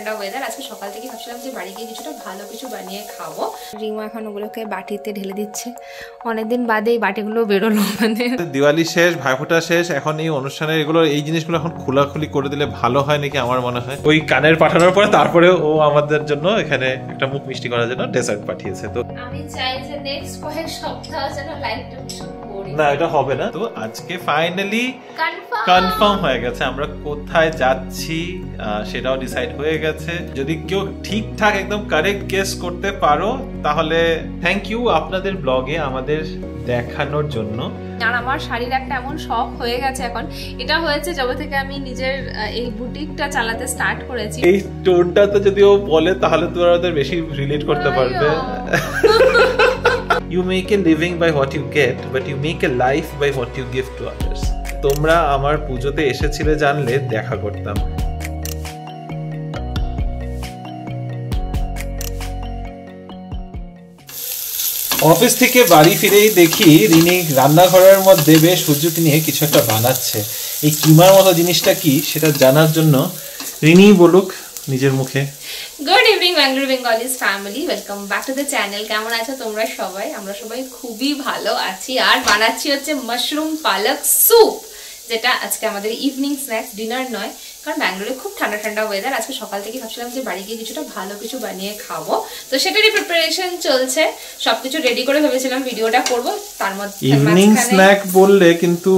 ঠান্ডা ওয়েদার। আজকে সকাল থেকে ভাবছিলাম যে বাড়ি গিয়ে কিছুটা ভালো কিছু বানিয়ে খাবো। রিমা এখন ওগুলোকে বাটিতে ঢেলে দিচ্ছে, অনেকদিন বাদে এই বাটিগুলো বেরোলো। মানে দিওয়ালি শেষ, ভাইফোঁটা শেষ, এখন এই অনুষ্ঠানের এগুলো এই জিনিসগুলো এখন খোলাখুলি করে দিলে ভালো হয় নাকি আমার মনে হয়। ওই কানের পাঠানোর পরে তারপরে ও আমাদের জন্য এখানে একটা মুখ মিষ্টি করার জন্য ডেজার্ট পাঠিয়েছে। তো আমি চাই যে নেক্সট কয়েক সপ্তাহ যেন লাইফটা না এটা হবে না। তো আজকে ফাইনালি কনফার্ম হয়ে গেছে আমরা কোথায় যাচ্ছি, সেটাও ডিসাইড হয়ে গেছে। যদি কেউ ঠিকঠাক একদম কারেক্ট গেস করতে পারো তাহলে থ্যাংক ইউ আপনাদের ব্লগে আমাদের দেখানোর জন্য। আর আমার শাড়ির একটা এমন শখ হয়ে গেছে এখন, এটা হয়েছে যবে থেকে আমি নিজের এই বুটিকটা চালাতে স্টার্ট করেছি। এই টোনটা তো যদি ও বলে তাহলে তোরা ওদের বেশি রিলেট করতে পারবে। You make a living by what you get, but you make a life by what you give to others. তোমরা আমার পুজোতে এসেছিলে জানলে দেখা করতাম। অফিস থেকে বাড়ি ফিরেই দেখি রিনি রান্নাঘরের মধ্যে বেশ সুযোগী নিয়ে কিছু একটা বানাচ্ছে। এই কিমার মতো জিনিসটা কি সেটা জানার জন্য রিনি বলুক নিজের মুখে। Good evening Bangalore Bengalis family, welcome back to the channel. কেমন আছো তোমরা সবাই? আমরা সবাই খুবই ভালো আছি। আর বানাচ্ছি হচ্ছে মাশরুম পালক স্যুপ, যেটা আজকে আমাদের ইভিনিং স্ন্যাক্স, ডিনার নয়, কারণ ব্যাঙ্গালোরে খুব ঠান্ডা ঠান্ডা ওয়েদার। আজকে সকাল থেকে ভাবছিলাম যে বাড়ি গিয়ে কিছুটা ভালো কিছু বানিয়ে খাবো, তো সেটারই প্রিপারেশন চলছে। সবকিছু রেডি করে ভেবেছিলাম ভিডিওটা করব, তার মধ্যে ইভিনিং স্ন্যাক বললে কিন্তু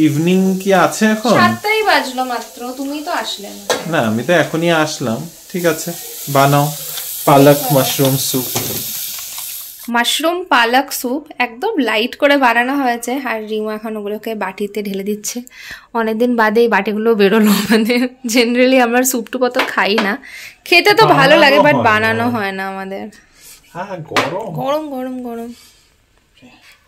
ইভিনিং কি আছে এখন? 7টাই বাজলো মাত্র, তুমি তো আসলে না। না আমি তো এখনই আসলাম। ঠিক আছে বানাও পালক মাশরুম স্যুপ। মাশরুম পালক স্যুপ একদম লাইট করে বানানো হয়েছে, আর রিমা এখন ওগুলোকে বাটিতে ঢেলে দিচ্ছে। অনেকদিন বাদে এই বাটিগুলো বেরোলো। মানে জেনারেলি আমরা স্যুপ টুপ অত খাই না, খেতে তো ভালো লাগে বাট বানানো হয় না আমাদের। গরম গরম গরম।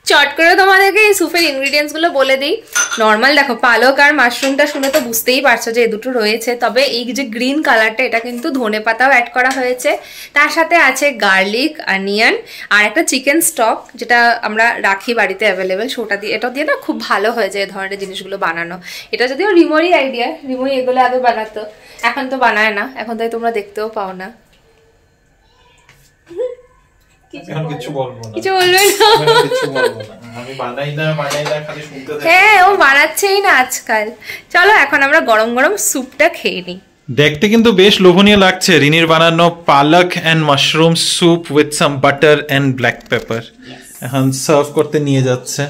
চট করে তোমাদেরকে এই স্যুপের ইনগ্রিডিয়েন্টস গুলো বলে দিই। নর্মাল দেখো, পালক আর মাশরুমটা শুনে তো বুঝতেই পারছো যে এই দুটো রয়েছে, তবে এই যে গ্রিন কালারটা এটা কিন্তু ধনে পাতাও অ্যাড করা হয়েছে। তার সাথে আছে গার্লিক, অনিয়ন আর একটা চিকেন স্টক, যেটা আমরা রাখি বাড়িতে অ্যাভেলেবেল। সেটা দিয়ে, এটা দিয়ে না খুব ভালো হয়ে যায় এই ধরনের জিনিসগুলো বানানো। এটা যদিও রিমোরই আইডিয়া, রিমোই এগুলো আগে বানাতো, এখন তো বানায় না, এখন তাই তোমরা দেখতেও পাও না। হ্যাঁ ও বানাচ্ছেই না আজকাল। চলো এখন আমরা গরম গরম স্যুপটা খেয়ে নিই। দেখতে কিন্তু বেশ লোভনীয় লাগছে রিনির বানানো palak and mushroom soup with some butter and black pepper. এখন সার্ভ করতে নিয়ে যাচ্ছে,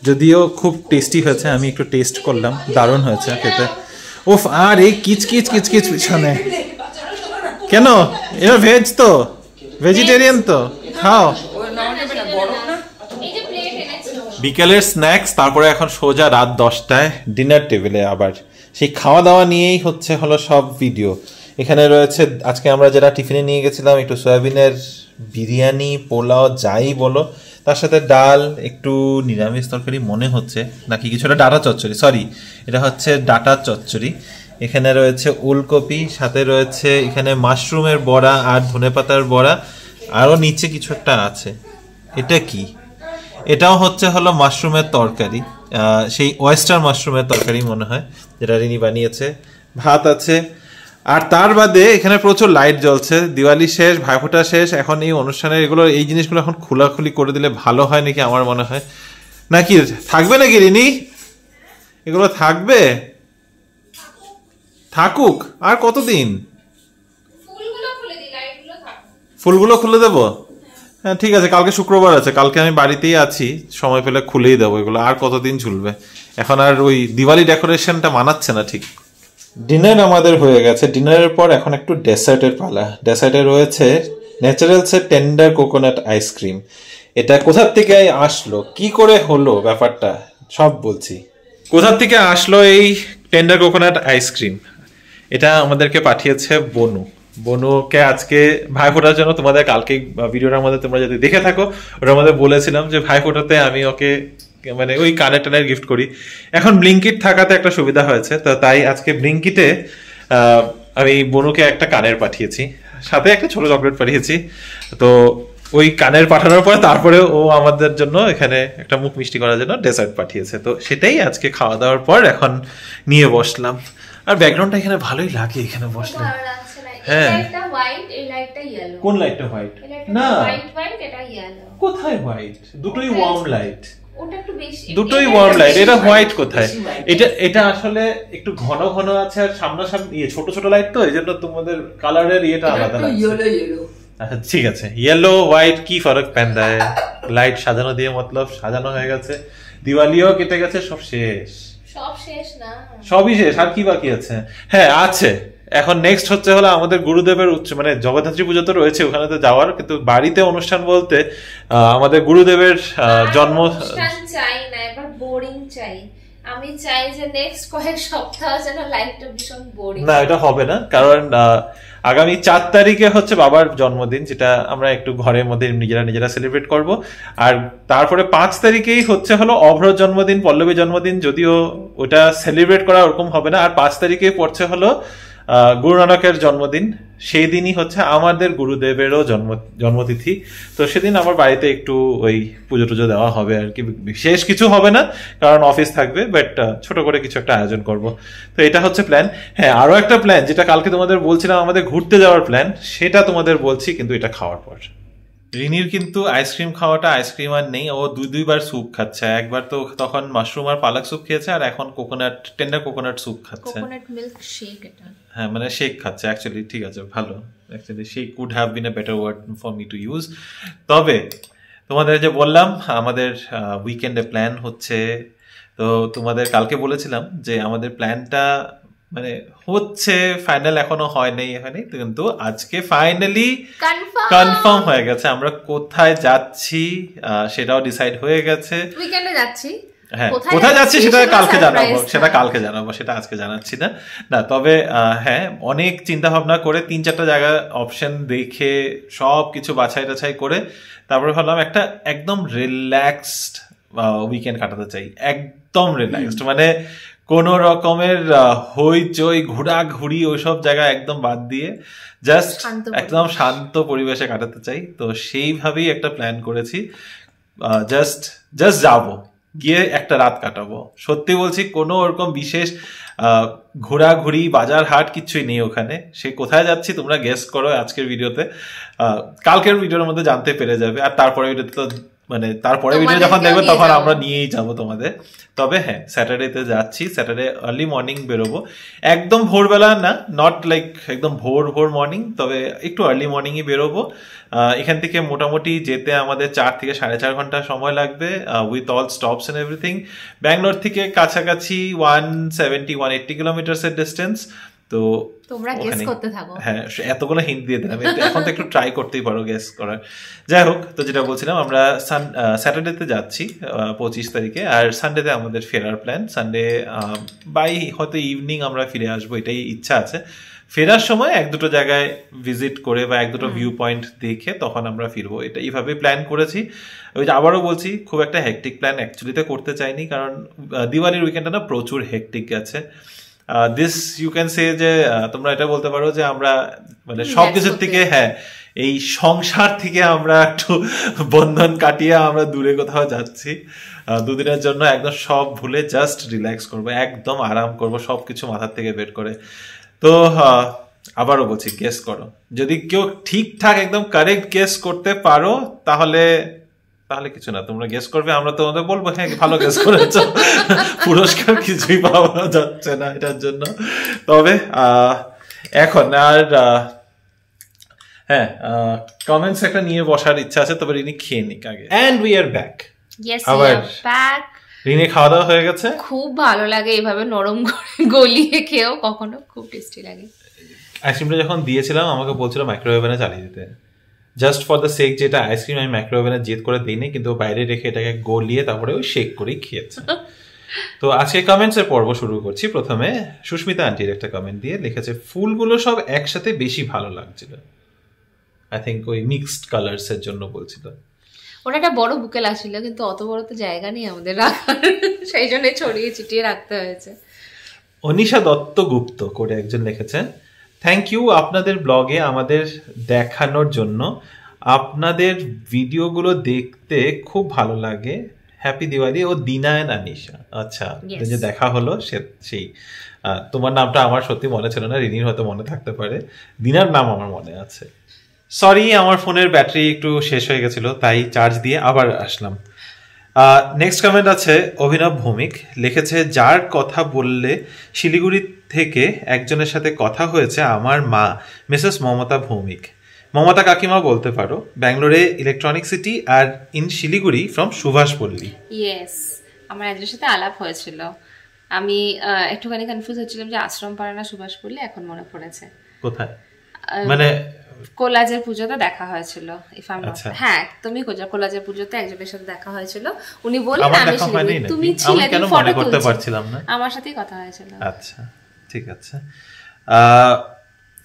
যদিও খুব টেস্টি হয়েছে। আমি একটু টেস্ট করলাম, দারুণ হয়েছে খেতে। উফ, আর এই কিচকিচ কিচকিচ পিছনে কেন? এটা ভেজ তো, ভেজিটেরিয়ান তো, খাও। বিকেলের স্ন্যাক্স, তারপরে এখন সোজা রাত 10টায় ডিনার টেবিলে আবার সেই খাওয়া দাওয়া নিয়েই হলো সব ভিডিও। এখানে রয়েছে আজকে আমরা যেটা টিফিনে নিয়ে গেছিলাম, একটু সয়াবিনের বিরিয়ানি, পোলাও যাই বলো, তার সাথে ডাল, একটু নিরামিষ তরকারি মনে হচ্ছে নাকি কিছুটা ডাটা চচ্চড়ি, সরি এটা হচ্ছে ডাটা চচ্চড়ি। এখানে রয়েছে ওলকপি, সাথে রয়েছে এখানে মাশরুমের বড়া আর ধনেপাতার বড়া, আরও নিচে কিছু একটা আছে। এটা কি? এটাও হলো মাশরুমের তরকারি, সেই ওয়েস্টার মাশরুমের তরকারি মনে হয়, যেটা রিনি বানিয়েছে। ভাত আছে, আর তার বাদে এখানে প্রচুর লাইট জ্বলছে। দিওয়ালি শেষ, ভাইফোঁটা শেষ, এখন এই অনুষ্ঠানের এগুলো এই জিনিসগুলো এখন খোলাখুলি করে দিলে ভালো হয় নাকি আমার মনে হয়। নাকি থাকবে নাকি রিনি? এগুলো থাকবে? থাকুক। আর কতদিন? ফুলগুলো খুলে দেবো? হ্যাঁ ঠিক আছে, কালকে শুক্রবার আছে, কালকে আমি বাড়িতেই আছি, সময় পেলে খুলেই দেবো এগুলো। আর কতদিন ঝুলবে? এখন আর ওই দিওয়ালি ডেকোরেশনটা মানাচ্ছে না ঠিক। ডিনার আমাদের হয়ে গেছে। ডিনারের পর এখন একটু ডেসার্টের পালা। ডেসার্টে রয়েছে ন্যাচারালসের টেন্ডার কোকোনাট আইসক্রিম। এটা কোথার থেকে আসলো, কি করে হলো ব্যাপারটা সব বলছি। কোথার থেকে আসলো এই টেন্ডার কোকোনাট আইসক্রিম? এটা আমাদেরকে পাঠিয়েছে বনু। বনুকে আজকে ভাইফোঁটার জন্য, তোমাদের কালকে ভিডিওটার মধ্যে তোমরা যদি দেখে থাকো, ওটার মধ্যে বলেছিলাম যে ভাইফোঁটাতে আমি ওকে মানে ওই কানের টানের গিফট করি। এখন ব্লিঙ্কিট থাকাতে একটা সুবিধা হয়েছে, তো তাই আজকে ব্লিঙ্কিটে আমি বনুকে একটা কানের পাঠিয়েছি, সাথে একটা ছোট চকলেট পাঠিয়েছি। তো ওই কানের পাঠানোর পরে তারপরে ও আমাদের জন্য এখানে একটা মুখ মিষ্টি করার জন্য ডেজার্ট পাঠিয়েছে। তো সেটাই আজকে খাওয়া দাওয়ার পর এখন নিয়ে বসলাম। আর ব্যাকগ্রাউন্ডটা এখানে ভালোই লাগে, এখানে বসলে হ্যাঁ এটা হোয়াইট, এই লাইটটা ইয়েলো। কোন লাইটটা হোয়াইট? না হোয়াইট হোয়াইট, এটা ইয়েলো। কোথায় হোয়াইট? দুটোই ওয়ার্ম লাইট। ওটা একটু বেশি, দুটোই ওয়ার্ম লাইট। এটা হোয়াইট কোথায়? এটা আসলে একটু ঘন ঘন আছে আর সামনাসামনি ছোট ছোট লাইট, তো এই জন্য তোমাদের কালারের ইয়েটা আলাদা লাগছে। ইয়েলো আচ্ছা ঠিক আছে, ইয়েলো হোয়াইট কি ফরক পেন্দা है? লাইট সাজানো দিয়ে মতলব সাজানো হয়ে গেছে, দিওয়ালিও কেটে গেছে, সব শেষ। সব শেষ না, সবই শেষ, আর কি বাকি আছে? হ্যাঁ আছে, এখন নেক্সট হচ্ছে হলো আমাদের গুরুদেবের মানে জগদ্ধাত্রী পুজো তো রয়েছে, ওখানে তো যাওয়ার, কিন্তু বাড়িতে অনুষ্ঠান বলতে আমাদের গুরুদেবের জন্ম। অনুষ্ঠান চাই না, এবার বোরিং চাই। আমি চাই যে নেক্সট কয়েক সপ্তাহ যেন লাইফটা ভীষণ বোরিং। না এটা হবে না, কারণ আগামী 4 তারিখে হচ্ছে বাবার জন্মদিন, যেটা আমরা একটু ঘরের মধ্যে নিজেরা সেলিব্রেট করব। আর তারপরে 5 তারিখেই হচ্ছে হলো অভ্রর জন্মদিন, পল্লবী জন্মদিন, যদিও ওটা সেলিব্রেট করা ওরকম হবে না। আর 5 তারিখে পড়ছে হলো গুরু নানকের জন্মদিন, সেই দিনই হচ্ছে আমাদের গুরুদেবেরও জন্মতিথি। তো সেদিন আমার বাড়িতে একটু ওই পুজো টুজো দেওয়া হবে আর কি, বিশেষ কিছু হবে না কারণ অফিস থাকবে, বাট ছোট করে কিছু একটা আয়োজন করব। তো এটা হচ্ছে প্ল্যান। হ্যাঁ আরো একটা প্ল্যান, যেটা কালকে তোমাদের বলছিলাম আমাদের ঘুরতে যাওয়ার প্ল্যান, সেটা তোমাদের বলছি কিন্তু এটা খাওয়ার পর। রিনির কিন্তু আইসক্রিম খাওয়াটা, আইসক্রিম আর নেই, ও দুইবার স্যুপ খাচ্ছে। একবার তো তখন মাশরুম আর পালক স্যুপ খেয়েছে, আর এখন টেন্ডার কোকোনাট স্যুপ খাচ্ছে। কোকোনাট মিল্ক শেক এটা। হ্যাঁ মানে শেক খাচ্ছে অ্যাকচুয়ালি, ঠিক আছে ভালো, actually shake could have been a better word for me to use. তবে তোমাদের যে বললাম আমাদের উইকেন্ডে প্ল্যান হচ্ছে, তো তোমাদের কালকে বলেছিলাম যে আমাদের প্ল্যানটা মানে হচ্ছে, ফাইনাল এখনো হয়নি, কিন্তু আজকে ফাইনালি কনফার্ম হয়ে গেছে। আমরা কোথায় যাচ্ছি সেটাও ডিসাইড হয়ে গেছে। উইকেন্ডে যাচ্ছি, হ্যাঁ কোথায় যাচ্ছি সেটা কালকে জানাবো, সেটা আজকে জানাচ্ছি না। তবে হ্যাঁ অনেক চিন্তা ভাবনা করে 3-4টা জায়গা অপশন দেখে সব কিছু বাছাই টাছাই করে তারপরে ভাবলাম একটা একদম রিল্যাক্সড উইকেন্ড কাটাতে চাই, একদম রিল্যাক্সড, মানে কোন রকমের হইচই ঘোরাঘুরি ওইসব জায়গা একদম বাদ দিয়ে জাস্ট একদম শান্ত পরিবেশে কাটাতে চাই। তো সেইভাবেই একটা প্ল্যান করেছি, জাস্ট যাবো, গিয়ে একটা রাত কাটাবো। সত্যি বলছি কোনো ওরকম বিশেষ ঘোরাঘুরি বাজার হাট কিছুই নেই ওখানে। সে কোথায় যাচ্ছি তোমরা গেস করো আজকের ভিডিওতে, কালকের ভিডিওর মধ্যে জানতে পেরে যাবে। আর তারপরে ভিডিওতে তো মানে তারপরে ভিডিও যখন দেখবে তখন আমরা নিয়েই যাবো তোমাদের। তবে হ্যাঁ স্যাটারডেতে যাচ্ছি, স্যাটারডে আর্লি মর্নিং বেরোবো, একদম ভোরবেলা না, নট লাইক একদম ভোর মর্নিং, তবে একটু আর্লি মর্নিংই বেরোবো। এখান থেকে মোটামুটি যেতে আমাদের 4 থেকে 4.5 ঘন্টা সময় লাগবে, with all stops and everything. Bangalore থেকে কাছাকাছি 170-180 কিলোমিটার্সের ডিস্টেন্স। তো তোমরা গেস করতে থাকো। হ্যাঁ এতগুলো হিন্ট দিয়ে দিলাম, এখন তো একটু ট্রাই করতেই পারো গেস করার। যাই হোক, তো যেটা বলছিলাম আমরা স্যাটারডেতে যাচ্ছি 25 তারিখে, আর সানডেতে আমাদের ফেরার প্ল্যান। সানডে বাই হয়তো ইভিনিং আমরা ফিরে আসবো, এটাই ইচ্ছা আছে। ফেরার সময় 1-2 জায়গায় ভিজিট করে বা 1-2 ভিউ পয়েন্ট দেখে তখন আমরা ফিরবো, এটা এইভাবে প্ল্যান করেছি। ওই যে আবারও বলছি, খুব একটা হেকটিক প্ল্যান অ্যাকচুয়ালিতে করতে চাইনি, কারণ দিওয়ালির উইকেন্ডটা না প্রচুর হেকটিক গেছে। দিস ইউ ক্যান সে যে তোমরা এটা বলতে পারো যে আমরা মানে সবকিছুর থেকে, হ্যাঁ এই সংসার থেকে আমরা একটু বন্ধন কাটিয়ে আমরা দূরে কোথাও যাচ্ছি 2 দিনের জন্য, একদম সব ভুলে জাস্ট রিল্যাক্স করবো, একদম আরাম করবো, সবকিছু মাথার থেকে বের করে। তো আবারও বলছি গেস করো, যদি কেউ ঠিকঠাক একদম কারেক্ট গেস করতে পারো তাহলে কিছু না, তোমরা গেস করবে, আমরা তোমাদের বলবো হ্যাঁ ভালো গেস করেছো, পুরস্কার কিছুই পাওয়া যাচ্ছে না এটার জন্য। তবে এখন আর হ্যাঁ কমেন্টস একটা নিয়ে বসার ইচ্ছা আছে, তবে রিনি খেয়ে নিক আগে। And we are back. আবার ব্যাক। রিনি খাওয়া দাওয়া হয়ে গেছে, খুব ভালো লাগে এভাবে নরম করে গলিয়ে খেয়েও, কখনো খুব টেস্টি লাগে। আইসক্রিমটা যখন দিয়েছিলাম আমাকে বলছিল মাইক্রোওয়েভে চালিয়ে দিতে, জাস্ট ফর দ্য সেক, যেটা আইসক্রিম আমি মাইক্রোওয়েভে জেদ করে দিইনি, কিন্তু বাইরে রেখে এটাকে গলিয়ে তারপরে ওই শেক করেই খেয়েছে। তো আজকে কমেন্টস এর পর্ব শুরু করছি। প্রথমে সুস্মিতা আন্টির একটা কমেন্ট দিয়ে লিখেছে, ফুলগুলো সব একসাথে বেশি ভালো লাগছিল। আই থিঙ্ক ওই মিক্সড কালার্স এর জন্য বলছিল। ওটা একটা বড় বুকেল আসছিল, কিন্তু অত বড় তো জায়গা নেই আমাদের রাখার, সেই জন্য ছড়িয়ে ছিটিয়ে রাখতে হয়েছে। অনিশা দত্তগুপ্ত করে একজন লিখেছে, থ্যাংক ইউ আপনাদের ব্লগে আমাদের দেখানোর জন্য, আপনাদের ভিডিওগুলো দেখতে খুব ভালো লাগে। হ্যাপি দিওয়ালি। ও দিনা এন্ড আনিশা, আচ্ছা। Yes. যে দেখা হলো সেই তোমার নামটা আমার সত্যি মনে ছিল না, রিনির হয়তো মনে থাকতে পারে, দিনার নাম আমার মনে আছে। সরি, আমার ফোনের ব্যাটারি একটু শেষ হয়ে গেছিল, তাই চার্জ দিয়ে আবার আসলাম। নেক্সট কমেন্ট আছে অভিনব ভৌমিক, লিখেছে যার কথা বললে শিলিগুড়ি থেকে একজনের সাথে কথা হয়েছে আমার মা মিসেস মমতা ভৌমিক। মমতা কাকিমা বলতে পারো, ব্যাঙ্গালোরে ইলেকট্রনিক সিটি আর in Siliguri from Subhash Palli. Yes, আমার একজনের সাথে আলাপ হয়েছিল। আমি একটুখানি কনফিউজ হচ্ছিলাম যে আশ্রম পাড়া না সুভাষ পল্লী, এখন মনে পড়েছে। কোথায় মানে? কোলাজের পুজোতে দেখা হয়েছিল, হ্যাঁ তুমি কোলাজের পুজোতে একজনের সাথে দেখা হয়েছিল, উনি বললেন আমি শিলিগুড়ি, তুমি ছিলে, তুমি ফটো তুলতে পারছিলাম না, আমার সাথেই কথা হয়েছিল। আচ্ছা ঠিক আছে।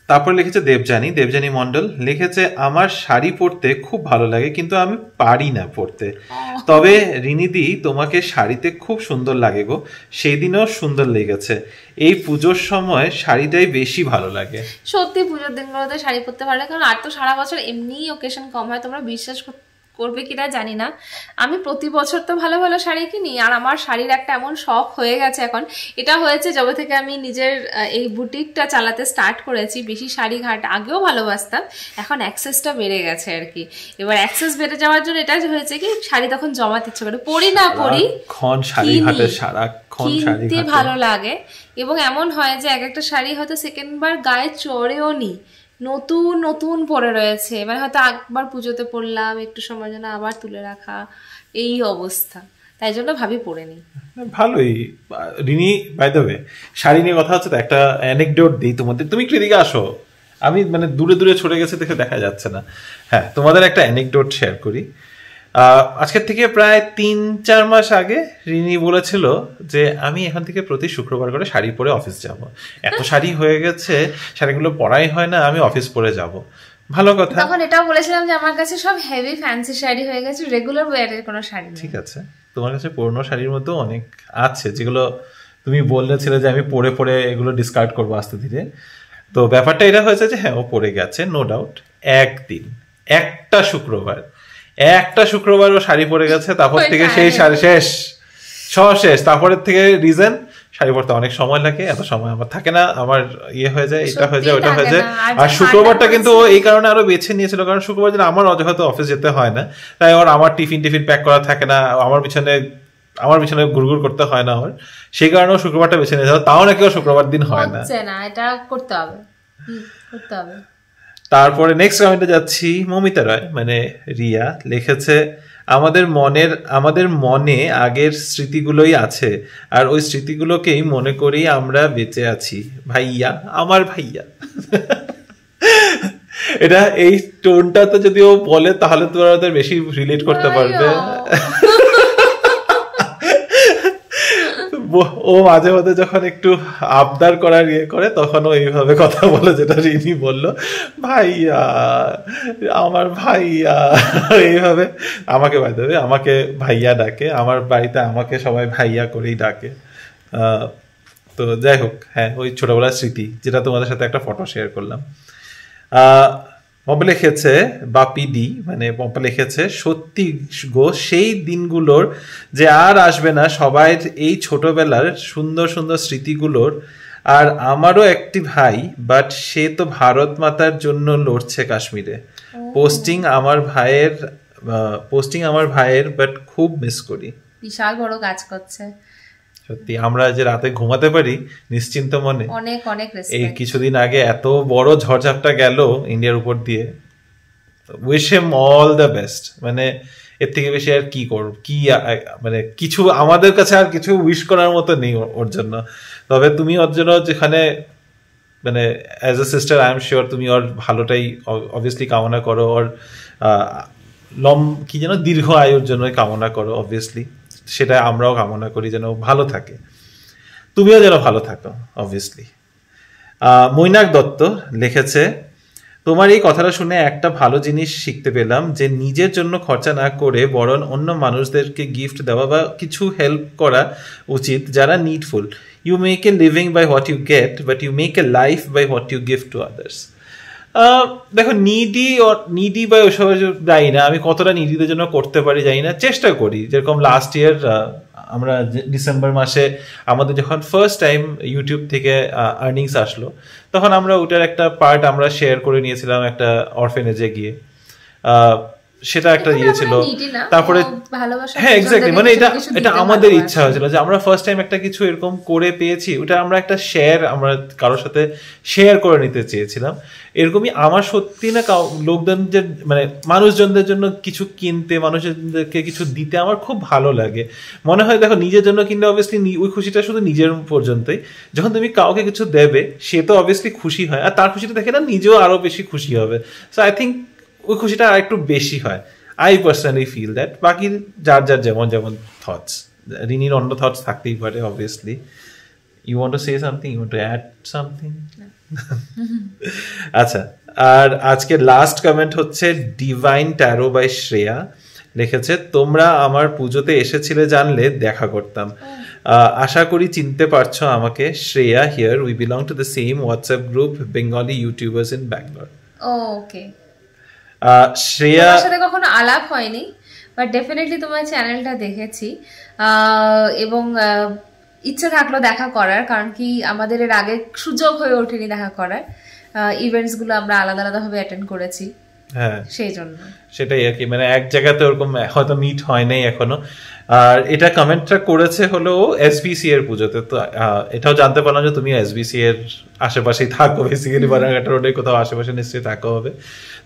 তারপর লিখেছে দেবযানী মন্ডল, লিখেছে আমার শাড়ি পরতে খুব ভালো লাগে কিন্তু আমি পারি না পরতে, তবে রিনিদি তোমাকে শাড়িতে খুব সুন্দর লাগে গো, সেই দিনও সুন্দর লেগেছে, এই পুজোর সময় শাড়িটাই বেশি ভালো লাগে। সত্যি পুজোর দিনগুলোতে শাড়ি পরতে ভালো লাগে, কারণ আর তো সারা বছর এমনি ওকেশন কম হয়, তোমরা বিশ্বাস করবে কিনা জানি না, আমি প্রতি বছর তো ভালো ভালো শাড়ি কিনি, আর আমার শাড়ির একটা এমন শখ হয়ে গেছে এখন, এটা হয়েছে যবে থেকে আমি নিজের এই বুটিকটা চালাতে স্টার্ট করেছি, বেশি শাড়ি ঘাট আগেও ভালোবাসতাম, এখন অ্যাক্সেসটা বেড়ে গেছে আর কি। এবার অ্যাক্সেস বেড়ে যাওয়ার জন্য এটা হয়েছে কি শাড়ি তখন জমাতে ইচ্ছে করে, পরি না পরি কিনতে ভালো লাগে, এবং এমন হয় যে এক একটা শাড়ি হয়তো সেকেন্ড বার গায়ে চড়েও নি, নতুন নতুন পরে রয়েছে, মানে হয়তো একবার পুজোতে পরলাম, একটু সময় জন্য আবার তুলে রাখা, এই অবস্থা, তাই জন্য ভাবি পরে নি। ভালোই। Rini by the way, sari নিয়ে কথা হচ্ছে তো, একটা অ্যানেকডোট দিই তোমাদের, তুমি একটু এদিকে আসো, আমি মানে দূরে দূরে ছড়ে গেছে দেখে দেখা যাচ্ছে না। হ্যাঁ, তোমাদের একটা অ্যানেকডোট শেয়ার করি। আজকের থেকে প্রায় 3-4 মাস আগে রিনি বলেছিল যে আমি এখান থেকে প্রতি শুক্রবার করে শাড়ি পরে অফিস যাব, এত শাড়ি হয়ে গেছে, শাড়িগুলো পরাই হয় না, আমি অফিস পরে যাব। ভালো কথা। তখন এটাও বলেছিলাম যে আমার কাছে সব হেভি ফ্যান্সি শাড়ি হয়ে গেছে, রেগুলার ওয়্যারের কোনো শাড়ি নেই। ঠিক আছে, তোমার কাছে পুরনো শাড়ির মধ্যে অনেক আছে যেগুলো তুমি বলেছিলে যে আমি পরে পরে এগুলো ডিসকার্ড করবো আস্তে ধীরে। তো ব্যাপারটা এটা হয়েছে যে হ্যাঁ, ও পরে গেছে নো ডাউট, একদিন একটা শুক্রবার ও শাড়ি পরে গেছে, তারপর থেকে সেই শাড়ি শেষ। তারপরের থেকে রিজন, শাড়ি পরতে অনেক সময় লাগে, এত সময় আমার থাকে না, আমার ইয়ে হয়ে যায়, এটা হয়ে যায়, ওটা হয়ে যায়। আর শুক্রবারটা কিন্তু ও এই কারণে আরো বেছে নিয়েছিল, কারণ শুক্রবার দিন আমার অযথা অফিস যেতে হয় না, তাই ওর আমার টিফিন প্যাক করা থাকে না, আমার পিছনে ঘুরঘুর করতে হয় না আমার, সেই কারণে শুক্রবারটা বেছে নিয়েছিল। তাও নাকি ও শুক্রবার দিন হয় না, এটা করতে হবে। তারপরে নেক্সট কমেন্টে যাচ্ছি, মমিতা রায় মানে রিয়া লিখেছে আমাদের মনে আগের স্মৃতিগুলোই আছে, আর ওই স্মৃতিগুলোকেই মনে করেই আমরা বেঁচে আছি, ভাইয়া আমার ভাইয়া। এটা এই টোনটা তো যদি ও বলে তাহলে তোমরা ওদের বেশি রিলেট করতে পারবে। ও মাঝে মাঝে যখন একটু আবদার করার ইয়ে করে তখন ও এইভাবে কথা বলে, যেটা রিনি বললো, ভাইয়া আমার ভাইয়া, এইভাবে আমাকে আমাকে ভাইয়া ডাকে, আমার বাড়িতে আমাকে সবাই ভাইয়া করেই ডাকে। তো যাই হোক, হ্যাঁ ওই ছোটবেলার স্মৃতি, যেটা তোমাদের সাথে একটা ফটো শেয়ার করলাম। পম্পা লিখেছে বাপি ডি, মানে পম্পা লিখেছে সত্যি গো, সেই দিনগুলোর যে আর আসবে না, সবাই এই ছোটবেলার সুন্দর সুন্দর স্মৃতিগুলোর। আর আমারও একটি ভাই, বাট সে তো ভারত মাতার জন্য লড়ছে কাশ্মীরে, পোস্টিং আমার ভাইয়ের, বাট খুব মিস করি। বিশাল বড় কাজ করছে সত্যি, আমরা যে রাতে ঘুমাতে পারি নিশ্চিন্ত মনে, অনেক অনেক এই কিছুদিন আগে এত বড় ঝড়ঝাপটা গেল ইন্ডিয়ার উপর দিয়ে, wish him all the best. মানে এর থেকে বেশি আর কি করব, মানে কিছু আমাদের কাছে আর কিছু উইশ করার মতো নেই ওর জন্য। তবে তুমি ওর জন্য যেখানে মানে as a sister I am sure তুমি ওর ভালোটাই অবভিয়াসলি কামনা করো, ওর দীর্ঘ আয়ুর জন্য কামনা করো অবভিয়াসলি, সেটা আমরাও কামনা করি যেন ভালো থাকে, তুমিও যেন ভালো থাকো অবভিয়াসলি। মৈনাক দত্ত লিখেছে তোমার এই কথাটা শুনে একটা ভালো জিনিস শিখতে পেলাম, যে নিজের জন্য খরচা না করে বরং অন্য মানুষদেরকে গিফট দেওয়া বা কিছু হেল্প করা উচিত যারা needful. You make a living by what you get, but you make a life by what you give to others. দেখো নিডি বা ওসবের দায়ী না, আমি কতটা নিডিদের জন্য করতে পারি জানি না, চেষ্টা করি। যেরকম লাস্ট ইয়ার আমরা ডিসেম্বর মাসে আমাদের যখন ফার্স্ট টাইম ইউটিউব থেকে আর্নিংস আসলো, তখন আমরা ওটার একটা পার্ট আমরা শেয়ার করে নিয়েছিলাম একটা অরফেনেজে গিয়ে, সেটা একটা ইয়ে ছিল। তারপরে হ্যাঁ এক্স্যাক্টলি, মানে এটা আমাদের ইচ্ছা হয়েছিল যে আমরা ফার্স্ট টাইম একটা কিছু এরকম করে পেয়েছি, ওটা আমরা একটা শেয়ার আমরা কারোর সাথে শেয়ার করে নিতে চেয়েছিলাম। এরকমই আমার সত্যি না লোকজনদের মানে মানুষজনদের জন্য কিছু কিনতে, মানুষজনদেরকে কিছু দিতে আমার খুব ভালো লাগে। মনে হয় দেখো নিজের জন্য কিনলে অবভিয়াসলি ওই খুশিটা শুধু নিজের পর্যন্তই, যখন তুমি কাউকে কিছু দেবে সে তো অবভিয়াসলি খুশি হয়, আর তার খুশিটা দেখে না নিজেও আরো বেশি খুশি হবে। সো আই থিঙ্ক ওই খুশিটা আর একটু বেশি হয়। I personally feel that. বাকি যার যার যেমন যেমন থটস, রিনির অন্য থটস থাকতেই পারে obviously. You want to say something, you want to add something? আচ্ছা, আর আজকে লাস্ট কমেন্ট হচ্ছে ডিভাইন ট্যারো বাই শ্রেয়া লিখেছে, তোমরা আমার পুজোতে এসেছিলে জানলে দেখা করতাম। আশা করি চিনতে পারছো আমাকে। Shreya here, we belong to the same WhatsApp group Bengali YouTubers in Bangalore. Okay, Shreya সাথে কখনো আলাপ হয়নি, বাট ডেফিনেটলি তোমার চ্যানেলটা দেখেছি এবং ইচ্ছা থাকলো দেখা করার, কারণ কি আমাদের এর আগে সুযোগ হয়ে ওঠেনি দেখা করার। ইভেন্টস গুলো আমরা আলাদা আলাদা ভাবে অ্যাটেন্ড করেছি, হ্যাঁ সেই জন্য সেটাই আর কি, মানে এক জায়গাতে ওরকম হয়তো মিট হয় নাই এখনো। আর এটা কমেন্টটা করেছে হলো এসবিসি এর পুজোতে, তো এটাও জানতে পারলাম যে তুমি এসবিসি এর আশেপাশেই থাকো, বেসিক্যালি বারাঘাট রোডে কোথাও আশেপাশে নিশ্চয়ই থাকা হবে।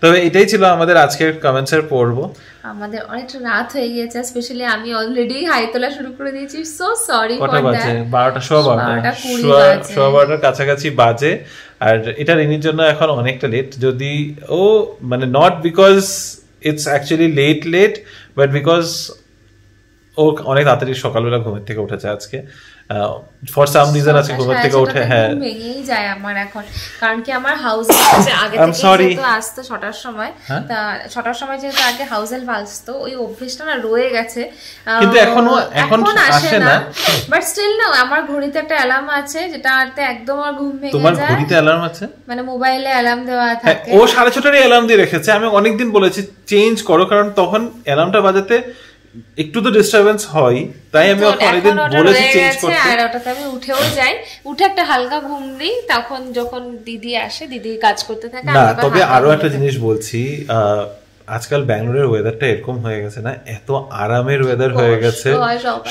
তবে এটাই ছিল আমাদের আজকের কমেন্টস এর পর্ব। আমাদের অনেকটা রাত হয়ে গিয়েছে, স্পেশালি আমি অলরেডি হাই তোলা শুরু করে দিয়েছি। So sorry for that. কটা বাজে? 12:15 কাছাকাছি বাজে। আর এটা রিনির জন্য এখন অনেকটা লেট, যদি ও মানে not because it's actually late but because ও অনেক তাড়াতাড়ি সকালবেলা ঘুমের থেকে উঠেছে আজকে, ফর সাম রিজন আজকে ঘুমের থেকে উঠে। হ্যাঁ ভেঙেই যায় আমার এখন, কারণ কি আমার হাউস আগে থেকে তো আসতো 6টার সময়, তা 6টার সময় যেহেতু আগে হাউস হেল্প আসতো, ওই অভ্যেসটা না রয়ে গেছে, কিন্তু এখন আসে না। বাট স্টিল না, আমার ঘড়িতে একটা অ্যালার্ম আছে যেটাতে একদম আমার ঘুম ভেঙে যায়। তোমার ঘড়িতে অ্যালার্ম আছে? মানে মোবাইলে অ্যালার্ম দেওয়া থাকে। ও 6:30টারই অ্যালার্ম দিয়ে রেখেছে। আমি অনেকদিন বলেছি চেঞ্জ করো, কারণ তখন অ্যালার্মটা বাজাতে একটু তো ডিস্টারবেন্স হয়, তাই আমি অনেকদিন বলেছি চেঞ্জ করতে। আর ওটাতে আমি উঠেও যাই, উঠে একটা হালকা ঘুম দিই, তখন যখন দিদি আসে দিদি কাজ করতে থাকে। না তবে আরো একটা জিনিস বলছি, আজকাল ব্যাঙ্গালোরের ওয়েদারটা এরকম হয়ে গেছে না, এত আরামের ওয়েদার হয়ে গেছে,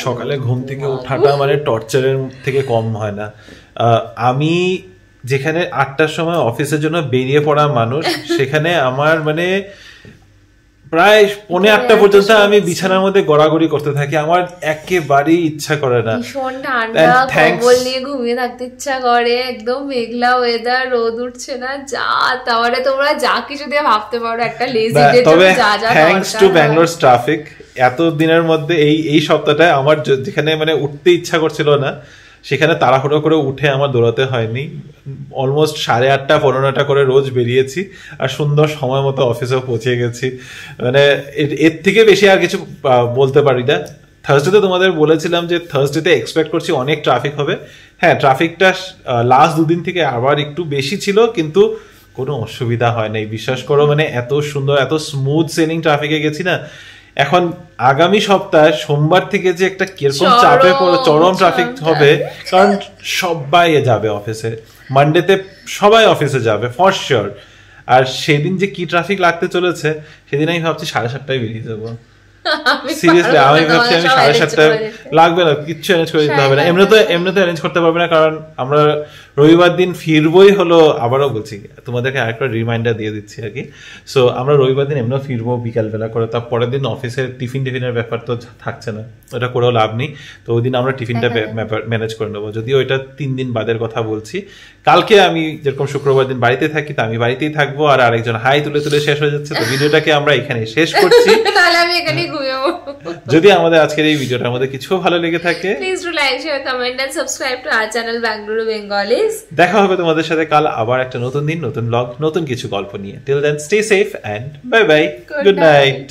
সকালে ঘুম থেকে ওঠাটা মানে টর্চারের থেকে কম হয় না। আমি যেখানে 8টার সময় অফিসের জন্য বেরিয়ে পড়া মানুষ, সেখানে আমার মানে প্রায় 7:45 পর্যন্ত আমি বিছানার মধ্যে গড়াগড়ি করতে থাকি, আমার একেবারেই ইচ্ছা করে না। ভীষণ ঠান্ডা, কম্বল নিয়ে ঘুমিয়ে থাকতে ইচ্ছা করে, একদম মেঘলা ওয়েদার, রোদ উঠছে না, যা তাহলে তোমরা যা কিছু দিয়ে ভাবতে পারো একটা লেজি ডে। তবে থ্যাঙ্কস টু ব্যাঙ্গালোর ট্রাফিক, এত দিনের মধ্যে এই সপ্তাহটায় আমার যেখানে মানে উঠতে ইচ্ছা করছিল না, সেখানে তাড়াহুড়ো করে উঠে আমার দৌড়াতে হয়নি। অলমোস্ট 8:30 15টা করে রোজ বেরিয়েছি, আর সুন্দর সময় মতো অফিসেও পৌঁছে গেছি। মানে এর থেকে বেশি আর কিছু বলতে পারি না। থার্সডেতে তোমাদের বলেছিলাম যে থার্সডেতে এক্সপেক্ট করছি অনেক ট্রাফিক হবে। হ্যাঁ, ট্রাফিকটা লাস্ট 2 দিন থেকে আবার একটু বেশি ছিল, কিন্তু কোনো অসুবিধা হয় নাই, বিশ্বাস করো। মানে এত সুন্দর, এত স্মুথ সেলিং ট্রাফিকে গেছি না। এখন আগামী সপ্তাহে সোমবার থেকে যে একটা কিরকম চাপে চরম ট্রাফিক হবে, কারণ সবাই যাবে অফিসে, মানডেতে সবাই অফিসে যাবে ফর শিওর। আর সেদিন যে কি ট্রাফিক লাগতে চলেছে, সেদিন আমি ভাবছি 7:30টায় বেরিয়ে যাবো। সিরিয়াসলি আমি ভাবছি আমি 7:30টায় লাগবে না, কিচ্ছু অ্যারেঞ্জ করে দিতে হবে না। এমনিতে অ্যারেঞ্জ করতে পারবে না, কারণ আমরা রবিবার দিন ফিরবই হলো। আবারও বলছি, তোমাদেরকে আরেকটা রিমাইন্ডার দিয়ে দিচ্ছি আর কি। সো আমরা রবিবার দিন এমনিও ফিরবো বিকালবেলা করে, তার পরের দিন অফিসের টিফিনের ব্যাপার তো থাকছে না, ওটা করেও লাভ নেই। তো ওই দিন আমরা টিফিনটা ম্যানেজ করে নেবো, যদিও ওইটা 3 দিন বাদের কথা বলছি। কালকে আমি যেরকম শুক্রবার দিন বাড়িতে থাকি, তা আমি বাড়িতেই থাকবো, আর আরেকজন হাই তুলে শেষ হয়ে যাচ্ছে। তো ভিডিওটাকে আমরা এখানে শেষ করছি। যদি আমাদের আজকের এই ভিডিওটার মধ্যে কিছু ভালো লেগে থাকে, please do like, share, comment and subscribe to our channel Bengaluru Bengalis. দেখা হবে তোমাদের সাথে কাল আবার একটা নতুন দিন, নতুন ব্লগ, নতুন কিছু গল্প নিয়ে। Till then stay safe and bye bye, good night.